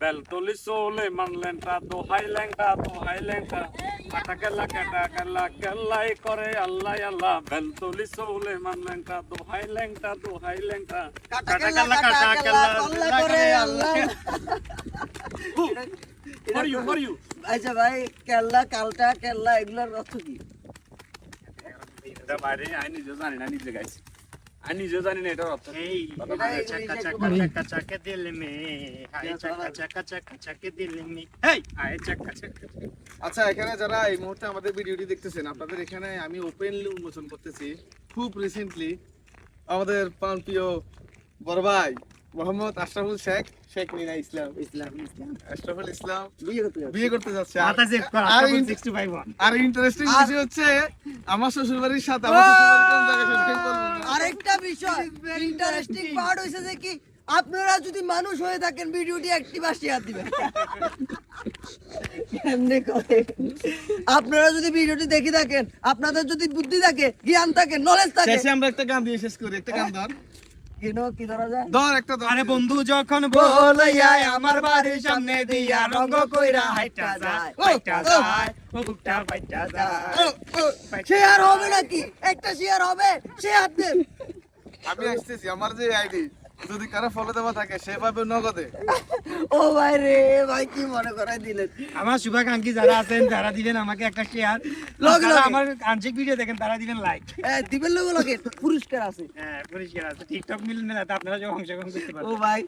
বেলতলি সোলে মানলেনটা দোহাই ল্যাংটা কাটা কেল্লা কেল্লাই করে আল্লাহ আল্লাহ বেলতলি সোলে মানলেনটা দোহাই ল্যাংটা কাটা কেল্লা করে আল্লাহ। ফর ইউ আচ্ছা ভাই, কেল্লা কালটা কেল্লা এগুলোর অর্থ কি? এটা বাইরে আমি নিজেও জানি না, নিজে গাইছি আমি নিজেও জানি না এটার অর্থ কি। চাকা চাকা চাকা চাকা দিল মে হাই চাকা চাকা চাকা চাকা দিল মে হেই আয় চাকা চাকা। আচ্ছা, এখানে যারা এই মুহূর্তে আমাদের ভিডিওটি দেখতেছেন, আপনাদের এখানে আমি ওপেনলি উন্মোচন করতেছি খুব রিসেন্টলি আমাদের প্রিয় বড় ভাই মোহাম্মদ আশরাফুল শেখ মিনা ইসলাম আশরাফুল ইসলাম বিয়ে করতে যাচ্ছে। মাথা চেক কর আর 65 আর ইন্টারেস্টিং বিষয় হচ্ছে আমার শ্বশুর বাড়ির সাথে আমার শ্বশুর বাড়ির কোন জায়গায় শেষ করব না। আরেকটা বিষয় ইন্টারেস্টিং পার্ট হইছে যে কি, আপনারা যদি মানুষ হয়ে থাকেন ভিডিওটি একটি শেয়ার দিবেন। এমনি করে আপনারা যদি ভিডিওটি দেখে থাকেন, আপনাদের যদি বুদ্ধি থাকে, জ্ঞান থাকে, নলেজ থাকে, শেষে আমরা একটা গান দিয়ে শেষ করি। একটা গান ধর, কি ধরা যায়? ধর একটা ধর। আরে বন্ধু যখন বলইয়া আমার বাড়ির সামনে দিয়া রঙ্গ কইরা হাইটা যায় বুকটা ফাইটা যায়। শেয়ার হবে নাকি? একটা শেয়ার হবে, শেয়ার দেন। আমি আসতেছি, আমার যে আইডি যদি কারো ফলো দেওয়া থাকে সে পাবে নগদে। ও ভাই রে ভাই, কি মনে করাই দিলেন। আমার শুভাকাঙ্ক্ষী যারা আছেন তারা দিবেন আমাকে একটা শেয়ার, লগে যারা লগে। আমার আংশিক ভিডিও দেখেন তারা দিবেন লাইক। দিবেন লোকে পুরস্কার আছে। হ্যাঁ পরিষ্কার আছে, টিকটক মিলবে না, আপনারা যে অংশগ্রহণ করতে ও পারবেন। ভাই